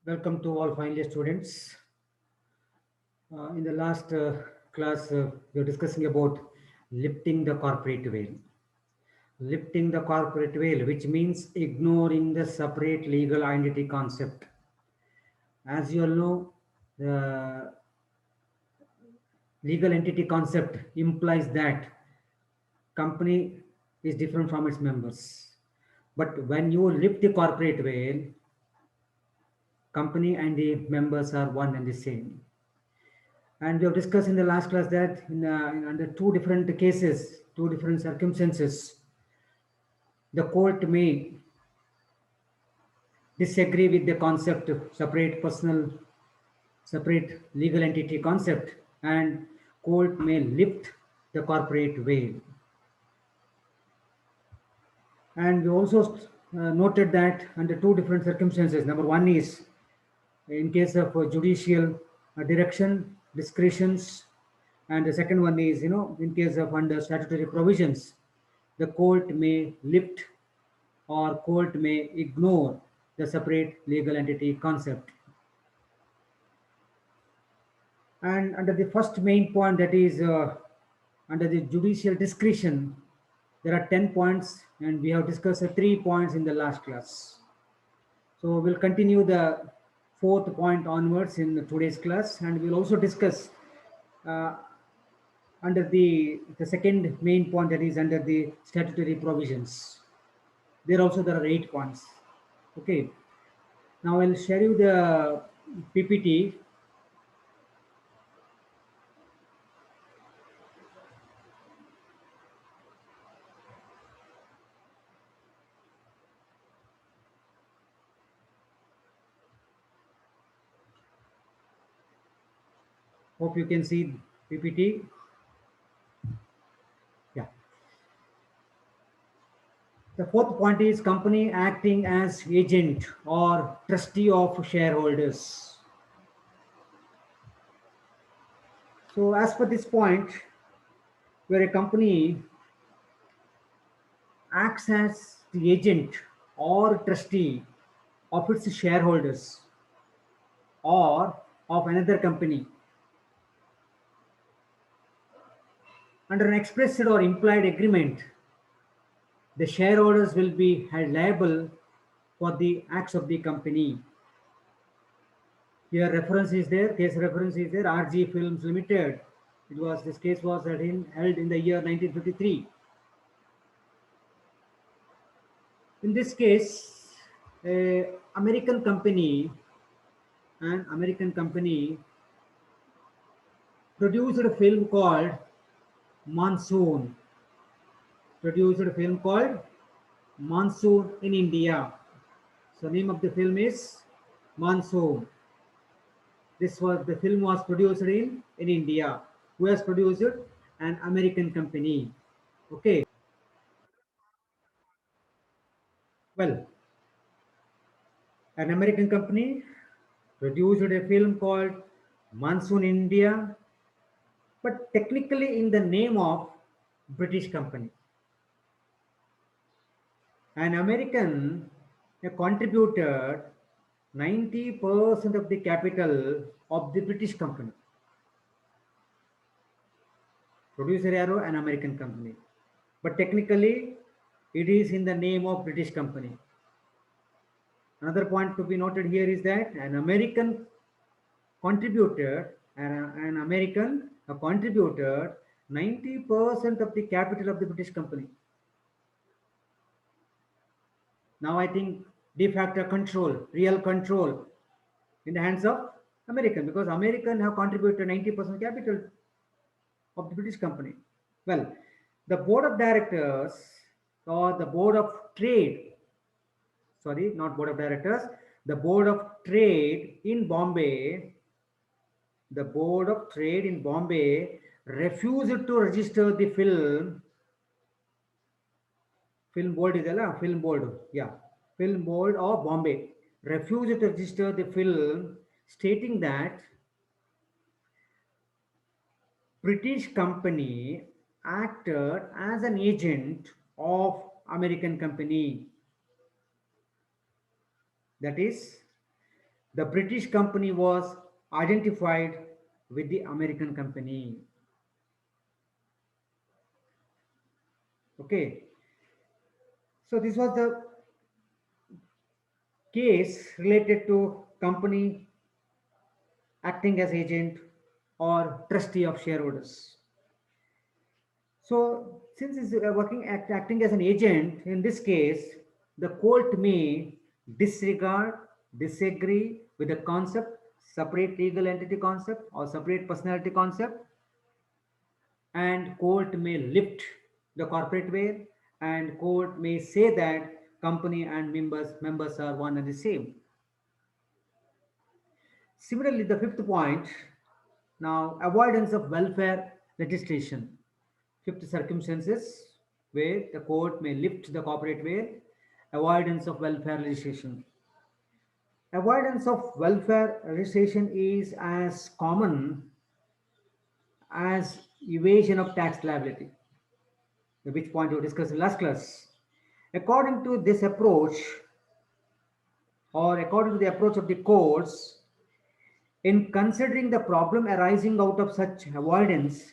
Welcome to all final year students. In the last class, we were discussing about lifting the corporate veil. Lifting the corporate veil, which means ignoring the separate legal identity concept. As you all know, the legal entity concept implies that company is different from its members. But when you lift the corporate veil, company and the members are one and the same. And we have discussed in the last class that under two different cases, two different circumstances, the court may disagree with the concept of separate legal entity concept, and court may lift the corporate veil. And we also noted that under two different circumstances. Number one is in case of judicial direction, discretions, and the second one is, in case of under statutory provisions, the court may lift or court may ignore the separate legal entity concept. And under the first main point, that is under the judicial discretion, there are 10 points, and we have discussed 3 points in the last class. So we'll continue the fourth point onwards in today's class, and we'll also discuss uh, under the second main point, that is under the statutory provisions. There are 8 points. Okay. Now I'll share you the PPT. Hope you can see PPT. Yeah. The fourth point is company acting as agent or trustee of shareholders. So as per this point, where a company acts as the agent or trustee of its shareholders or of another company under an explicit or implied agreement, the shareholders will be held liable for the acts of the company. Here reference is there, case reference is there, RG Films Limited. This case was held in the year 1953. In this case, American company, an American company produced a film called Monsoon. Produced a film called Monsoon in India. So name of the film is Monsoon. The film was produced in India. Who has produced it? An American company. Okay. Well, an American company produced a film called Monsoon India, but technically in the name of British company. An American contributed 90% of the capital of the British company. Producer Arrow, an American company. But technically, it is in the name of British company. Another point to be noted here is that an American contributed, an American contributed 90% of the capital of the British company. Now I think de facto control, real control in the hands of American, because American have contributed 90% capital of the British company. Well, the board of directors or the board of trade, sorry, not board of directors, the board of trade in Bombay, the board of trade in Bombay refused to register the film board is a film board, yeah, film board of Bombay refused to register the film, stating that British company acted as an agent of American company. That is, The British company was identified with the American company. Okay, so this was the case related to company acting as agent or trustee of shareholders. So, since it's acting as an agent, in this case, the court may disregard, disagree with the concept, separate legal entity concept or separate personality concept, and court may lift the corporate veil, and court may say that company and members are one and the same. Similarly, the fifth point, now avoidance of welfare legislation. Fifth circumstances where the court may lift the corporate veil, avoidance of welfare legislation. Avoidance of welfare legislation is as common as evasion of tax liability, which point we discussed in last class. According to this approach, or according to the approach of the courts, in considering the problem arising out of such avoidance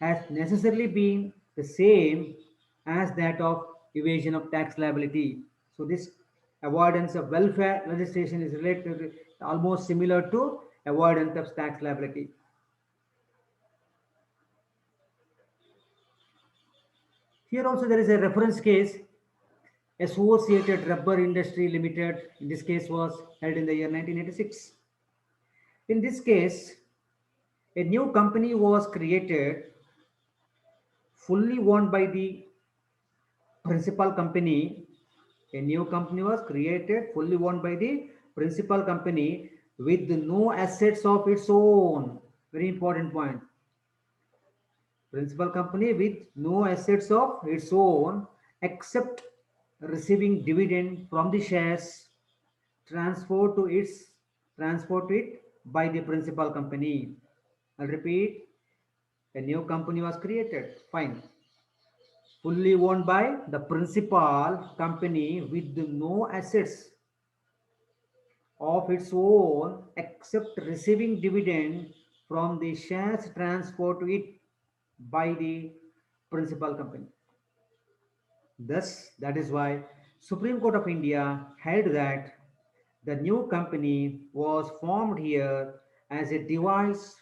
has necessarily been the same as that of evasion of tax liability. So this avoidance of welfare legislation is related almost similar to avoidance of tax liability. Here also there is a reference case, Associated Rubber Industry Limited. In this case was held in the year 1986. In this case, a new company was created fully owned by the principal company. A new company was created fully owned by the principal company with no assets of its own. Very important point. Principal company with no assets of its own except receiving dividend from the shares transferred to it by the principal company. I'll repeat, a new company was created. Fine. Fully owned by the principal company with no assets of its own except receiving dividend from the shares transferred to it by the principal company. Thus, that is why Supreme Court of India held that the new company was formed here as a device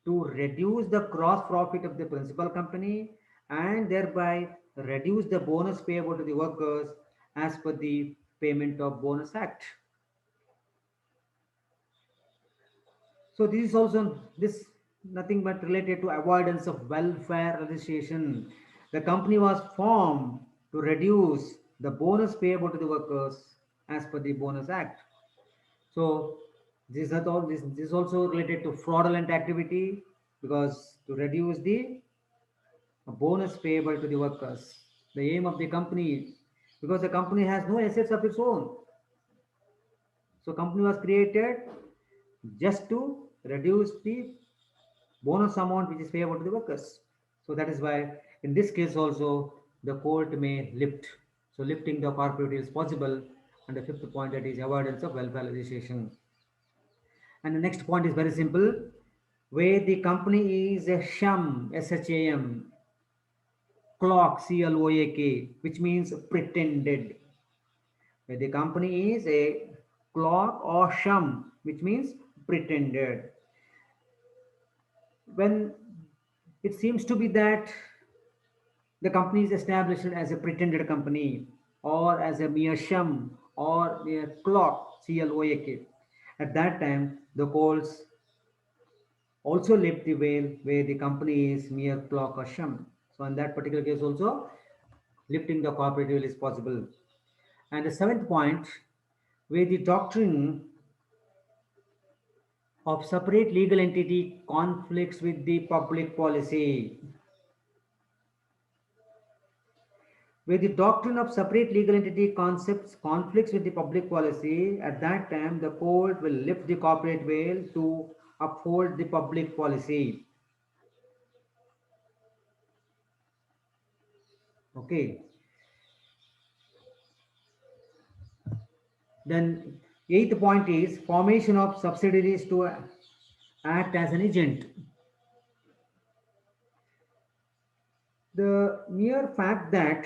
to reduce the gross profit of the principal company and thereby reduce the bonus payable to the workers as per the Payment of Bonus Act. So this is also this nothing but related to avoidance of welfare legislation. The company was formed to reduce the bonus payable to the workers as per the Bonus Act. So this is also related to fraudulent activity because to reduce the bonus payable to the workers. The aim of the company, because the company has no assets of its own. So company was created just to reduce the bonus amount which is payable to the workers. So that is why in this case also the court may lift. So lifting the corporate is possible. And the fifth point, that is avoidance of welfare legislation. And the next point is very simple, where the company is a sham, S-H-A-M, clock, C-L-O-A-K, which means pretended. Where the company is a clock or sham, which means pretended. When it seems to be that the company is established as a pretended company or as a mere sham or mere clock, C-L-O-A-K. At that time, the courts also lift the veil where the company is mere clock or sham. So in that particular case also, lifting the corporate veil is possible. And the seventh point, where the doctrine of separate legal entity conflicts with the public policy. Where the doctrine of separate legal entity concepts conflicts with the public policy, at that time the court will lift the corporate veil to uphold the public policy. Okay. Then Eighth point is formation of subsidiaries to act as an agent. The mere fact that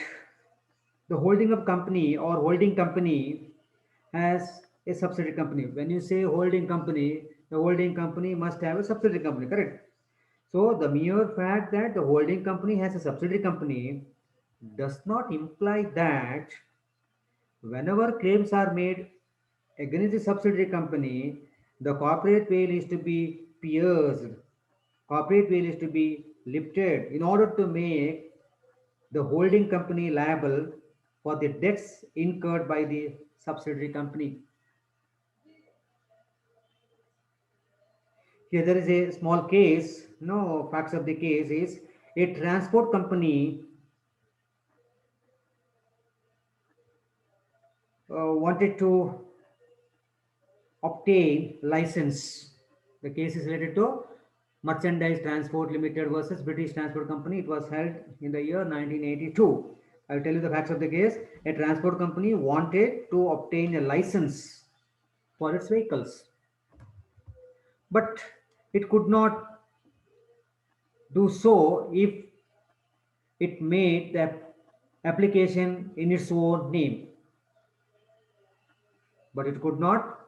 the holding of company or holding company has a subsidiary company. When you say holding company, the holding company must have a subsidiary company, correct? So the mere fact that the holding company has a subsidiary company does not imply that whenever claims are made against the subsidiary company, the corporate veil is to be pierced, corporate veil is to be lifted in order to make the holding company liable for the debts incurred by the subsidiary company. Here there is a small case. No, facts of the case is a transport company wanted to obtain license. The case is related to Merchandise Transport Limited versus British Transport Company. It was held in the year 1982. I'll tell you the facts of the case. A transport company wanted to obtain a license for its vehicles, but it could not do so if it made the application in its own name. But it could not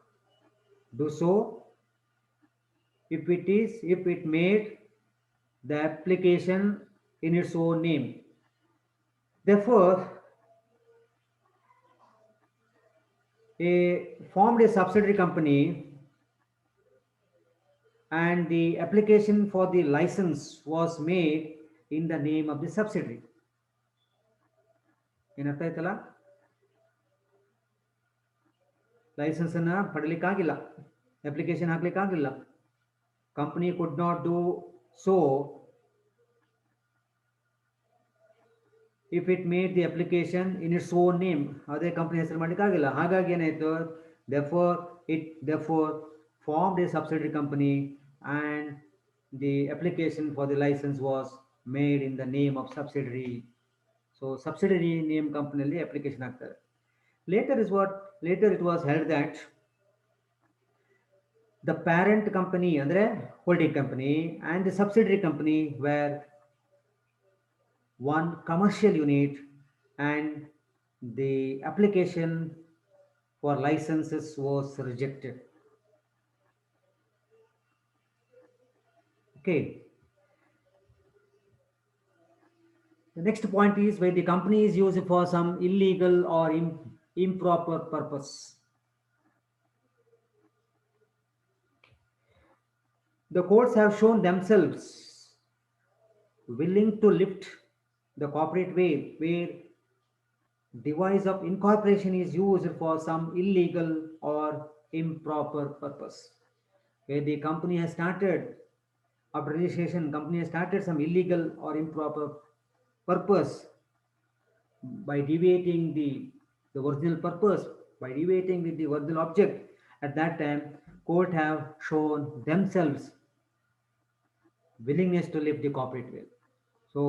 do so if it made the application in its own name. Therefore, formed a subsidiary company and the application for the license was made in the name of the subsidiary. ಏನರ್ಥ ಆಯ್ತಲ್ಲ? License ಅನ್ನ ಪಡಲಿಕ್ಕಾಗಿಲ್ಲ, application ಹಾಕ್ಲಿಕ್ಕಾಗಿಲ್ಲ. Company could not do so if it made the application in its own name. ಅದೇ company ಹೆಸರು ಮಾಡಲಿಕ್ಕಾಗಿಲ್ಲ. ಹಾಗಾಗಿ ಏನಾಯ್ತು, therefore formed a subsidiary company and the application for the license was made in the name of subsidiary. So subsidiary name company application ಆಗ್ತದೆ. Later it was held that the parent company andre holding company and the subsidiary company were one commercial unit and the application for licenses was rejected. Okay. The next point is where the company is used for some illegal or improper purpose. The courts have shown themselves willing to lift the corporate veil where device of incorporation is used for some illegal or improper purpose. Where the company has started, after registration, company has started some illegal or improper purpose by deviating the original purpose, by deviating with the original object. At that time, court have shown themselves willingness to lift the corporate veil. So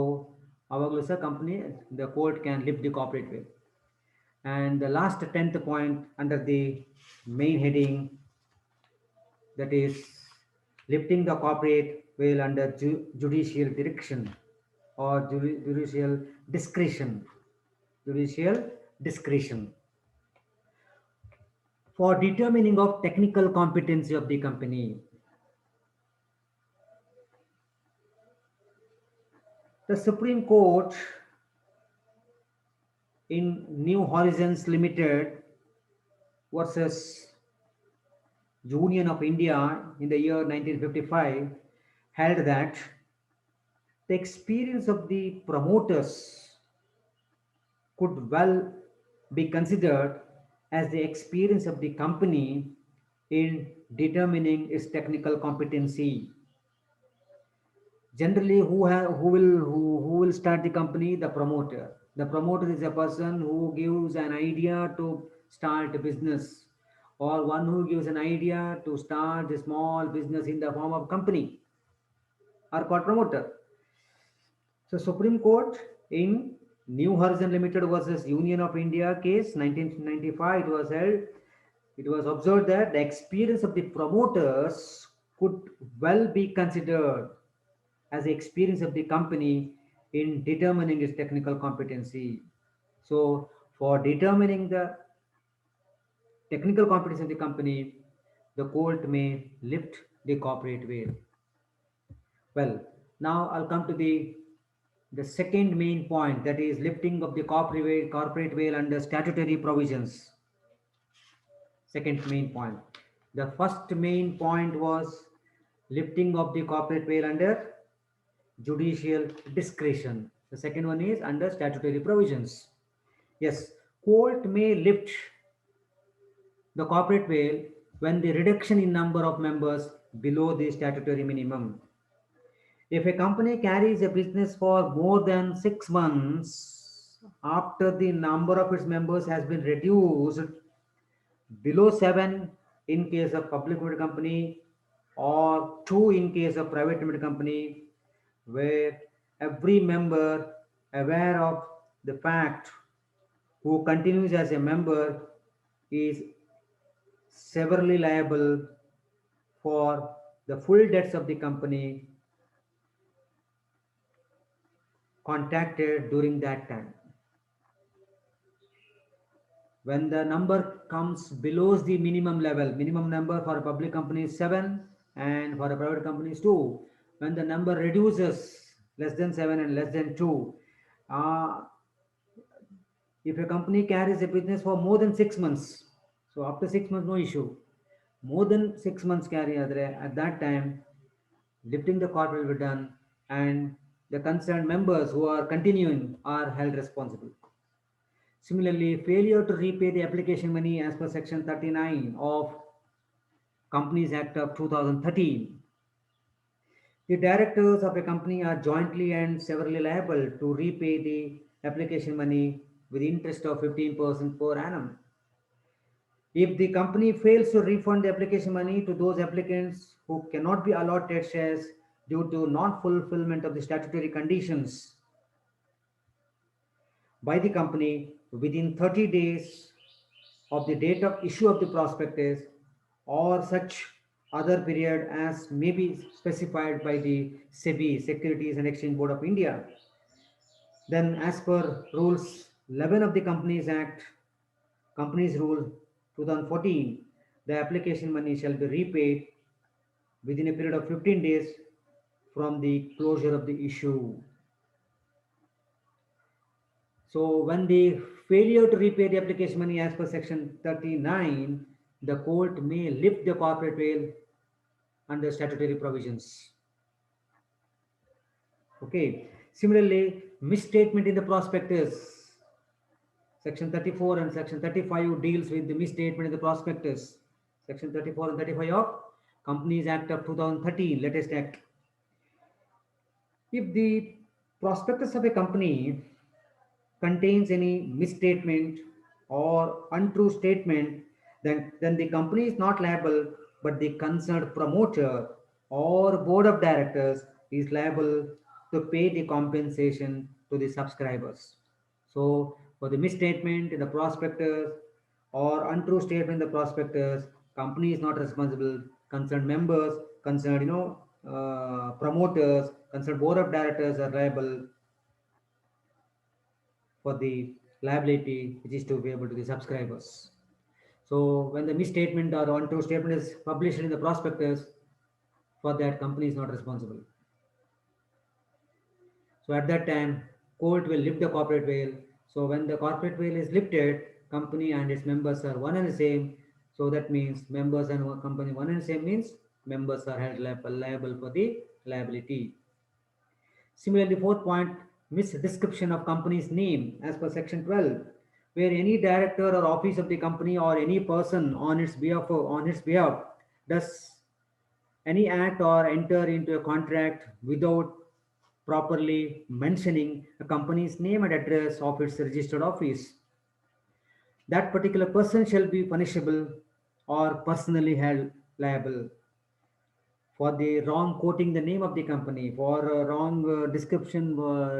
avaglu sir company, the court can lift the corporate veil. And the last 10th point under the main heading, that is lifting the corporate veil under judicial direction or judicial discretion. Judicial discretion for determining of technical competency of the company. The Supreme Court in New Horizons Limited versus Union of India in the year 1955 held that the experience of the promoters could well be considered as the experience of the company in determining its technical competency. Generally, who will start the company? The promoter. The promoter is a person who gives an idea to start a business, or one who gives an idea to start a small business in the form of company are called promoter. So Supreme Court in New Horizon Limited versus Union of India case 1995 it was held It was observed that the experience of the promoters could well be considered as the experience of the company in determining its technical competency. So, for determining the technical competency of the company, the court may lift the corporate veil. Well, now I'll come to the second main point, that is lifting of the corporate veil under statutory provisions. Second main point. The first main point was lifting of the corporate veil under judicial discretion. The second one is under statutory provisions. Yes, court may lift the corporate veil when the reduction in number of members below the statutory minimum. If a company carries a business for more than 6 months after the number of its members has been reduced below 7 in case of public limited company or 2 in case of private limited company, where every member aware of the fact who continues as a member is severely liable for the full debts of the company contracted during that time. When the number comes below the minimum level, minimum number for a public company is 7 and for a private company is 2. When the number reduces less than 7 and less than 2, if a company carries a business for more than 6 months, so after 6 months, no issue. More than 6 months carry at that time, lifting the corporate will be done, and the concerned members who are continuing are held responsible. Similarly, failure to repay the application money as per Section 39 of Companies Act of 2013. The directors of a company are jointly and severally liable to repay the application money with interest of 15% per annum. If the company fails to refund the application money to those applicants who cannot be allotted shares due to non-fulfillment of the statutory conditions by the company within 30 days of the date of issue of the prospectus or such other period as may be specified by the SEBI, Securities and Exchange Board of India, then as per rules 11 of the Companies Act, Companies Rule 2014, the application money shall be repaid within a period of 15 days from the closure of the issue. So when the failure to repay the application money as per Section 39, the court may lift the corporate veil under statutory provisions. Okay. Similarly, misstatement in the prospectus. Section 34 and Section 35 deals with the misstatement in the prospectus. Section 34 and 35 of Companies Act of 2013, latest act. If the prospectus of a company contains any misstatement or untrue statement, then the company is not liable, but the concerned promoter or board of directors is liable to pay the compensation to the subscribers. So for the misstatement in the prospectus or untrue statement in the prospectus, company is not responsible. Concerned members, concerned promoters, concerned board of directors are liable for the liability which is to be able to the subscribers. So when the misstatement or untrue statement is published in the prospectus, for that company is not responsible. So at that time, court will lift the corporate veil. So when the corporate veil is lifted, company and its members are one and the same. So that means members and company one and the same means members are held liable for the liability. Similarly, fourth point, misdescription of company's name as per Section 12, where any director or office of the company or any person on its behalf does any act or enter into a contract without properly mentioning a company's name and address of its registered office, that particular person shall be punishable or personally held liable for the wrong quoting the name of the company, for wrong description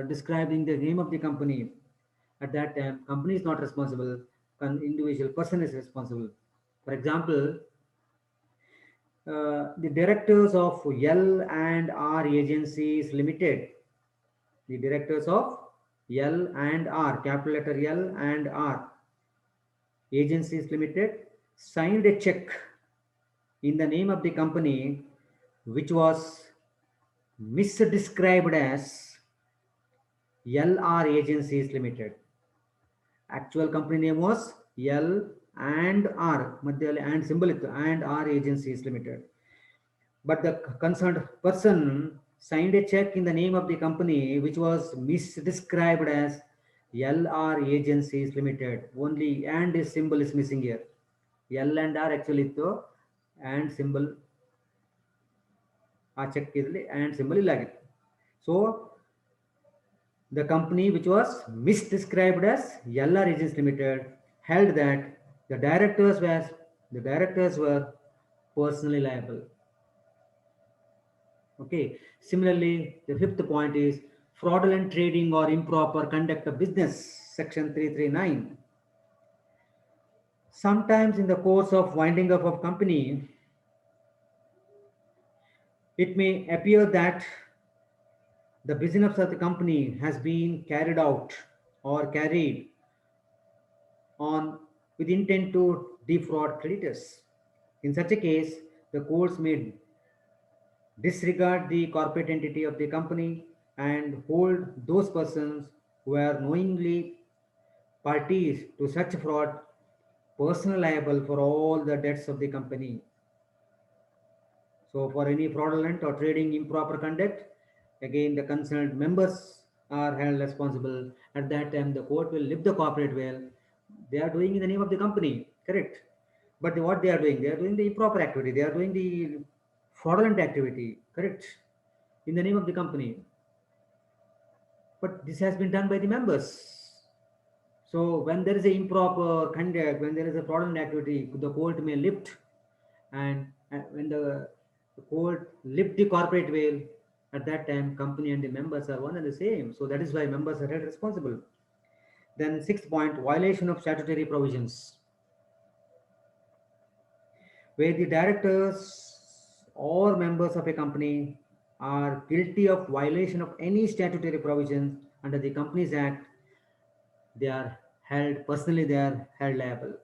describing the name of the company. At that time, company is not responsible, an individual person is responsible. For example, the directors of L and R Agencies Limited, the directors of L and R, capital letter L and R Agencies Limited, signed a check in the name of the company which was misdescribed as LR Agencies Limited. Actual company name was L and R, and symbol and R Agencies Limited. But the concerned person signed a check in the name of the company which was misdescribed as LR Agencies Limited. Only and is symbol is missing here. L and R actually the and symbol ಆ check ಇರಲಿ and symbol ಇಲ್ಲಾಗಿತ್ತು. So the company which was misdescribed as LR Agencies Limited held that the directors were personally liable. Okay. Similarly, the fifth point is fraudulent trading or improper conduct of business, section 339. Sometimes in the course of winding up of company, it may appear that the business of the company has been carried out or carried on with intent to defraud creditors. In such a case, the courts may disregard the corporate entity of the company and hold those persons who are knowingly parties to such fraud personally liable for all the debts of the company. So for any fraudulent or trading improper conduct, again the concerned members are held responsible. At that time, the court will lift the corporate veil. They are doing in the name of the company, correct? But what they are doing? They are doing the improper activity. They are doing the fraudulent activity, correct? In the name of the company. But this has been done by the members. So when there is a improper conduct, when there is a fraudulent activity, the court may lift, and when the court lift the corporate veil, at that time company and the members are one and the same. So that is why members are held responsible. Then sixth point, violation of statutory provisions. Where the directors or members of a company are guilty of violation of any statutory provisions under the Companies Act, they are held personally, they are held liable.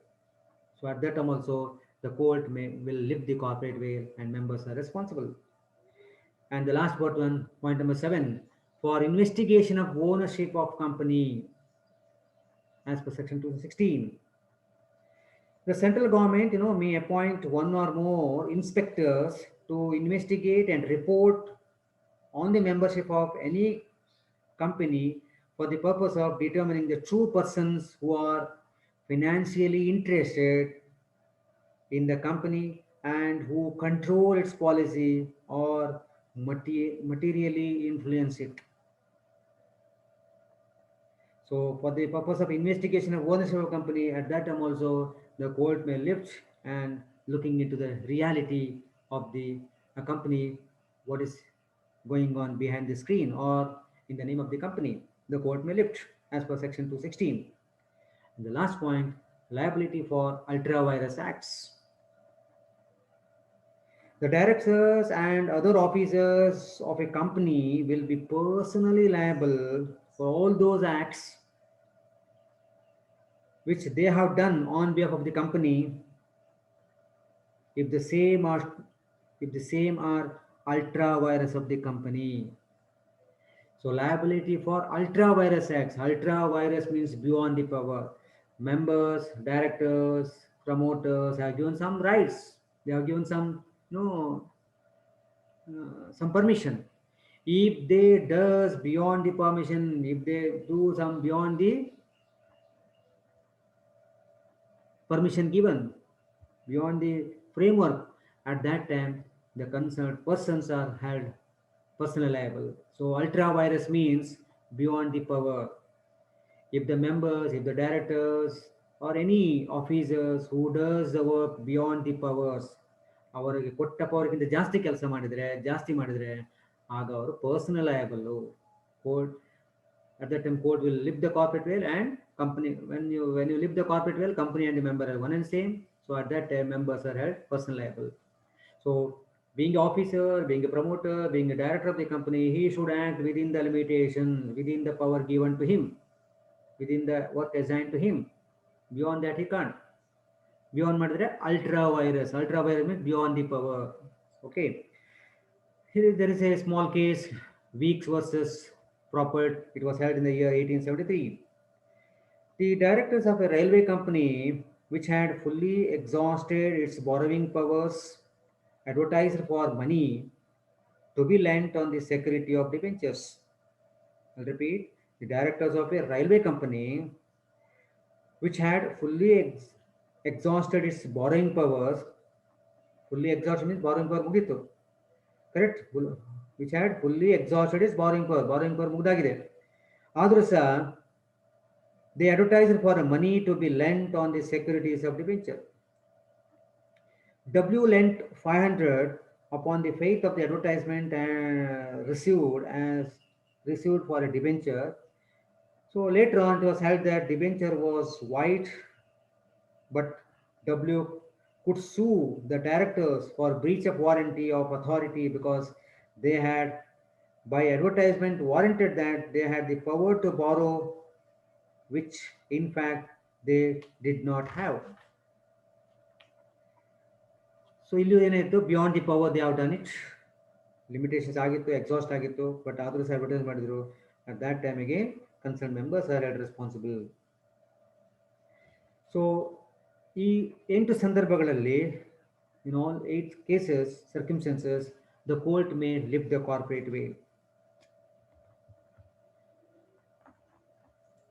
So at that time also, the court will lift the corporate veil and members are responsible. And the last point number 7, for investigation of ownership of company, as per section 216, the central government, may appoint one or more inspectors to investigate and report on the membership of any company for the purpose of determining the true persons who are financially interested in the company and who control its policy or materially influence it. So for the purpose of investigation of ownership of a company, at that time also the court may lift and looking into the reality of the company, what is going on behind the screen or in the name of the company, the court may lift as per section 216. And the last point, liability for ultra vires acts. The directors and other officers of a company will be personally liable for all those acts which they have done on behalf of the company if the same are ultra vires of the company. So liability for ultra vires acts. Ultra vires means beyond the power. Members, directors, promoters have given some rights. They have given some some permission. If they does beyond the permission, if they do some beyond the permission given, beyond the framework, at that time the concerned persons are held personally liable. So ultra vires means beyond the power. If the members, if the directors or any officers who does the work beyond the powers, ಅವರಿಗೆ ಕೊಟ್ಟ ಪವರ್ಗಿಂತ ಜಾಸ್ತಿ ಕೆಲಸ ಮಾಡಿದರೆ ಆಗ ಅವರು personal liable. Court at that time court will lift the corporate veil and company, when you lift the corporate veil, company and the member are one and same. So So at that time, members are held personal liable. So being an officer, being a promoter, being a director of the company, he should act within the limitation, within the power given to him, within the work assigned to him. Beyond that, he can't. Beyond matter, ultra virus. Ultra virus means beyond the power. Okay. Here there is a small case, Weeks versus Propert. It was held in the year 1873. The directors of a railway company which had fully exhausted its borrowing powers advertised for money to be lent on the security of debentures. I'll repeat, the directors of a railway company which had fully exhausted its borrowing powers, fully exhausted means borrowing power ಮುಗೀತು, correct? Which had fully exhausted its borrowing power ಮುಗ್ದಾಗಿದೆ. ಆದರೂ ಸಹ they advertised for money to be lent on the securities of debenture. W lent 500 upon the faith of the advertisement and received for a debenture. So later on it was held that debenture was white, but W could sue the directors for breach of warranty of authority because they had by advertisement warranted that they had the power to borrow, which in fact they did not have. So illu ಏನಾಯಿತು, beyond the power they have done it. Limitations ಆಗಿತ್ತು, exhaust ಆಗಿತ್ತು, but ಆದರೂ ಸಹ advertise ಮಾಡಿದ್ರು. At that ಟೈಮಿಗೆ concern members are held responsible. So ಈ 8 ಸಂದರ್ಭಗಳಲ್ಲಿ, in all 8 cases, circumstances, the court may lift the corporate veil.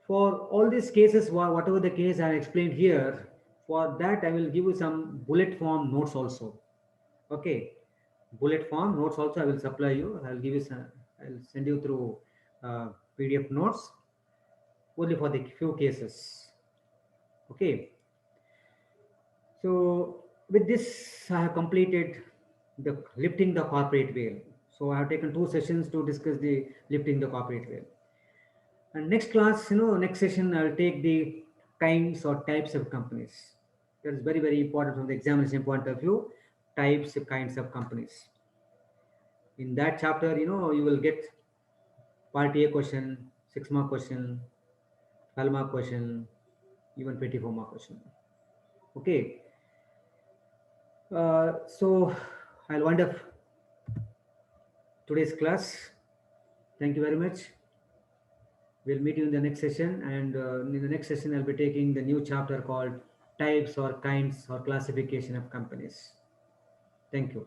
For all these cases, whatever the case I explained here, for that I will give you some bullet form notes also. Okay, bullet form notes also I will supply you. I will give you some, I will send you through PDF notes only for the few cases. Okay. So with this I have completed the lifting the corporate veil. So I have taken 2 sessions to discuss the lifting the corporate veil. And next class, next session I will take the kinds or types of companies. That is very, very important from the examination point of view. Types, kinds of companies. In that chapter, you will get part A question, 6-mark question, 12-mark question, even 24-mark question. Okay. So I'll wind up today's class. Thank you very much. We'll meet you in the next session, and in the next session I'll be taking the new chapter called types or kinds or classification of companies. Thank you.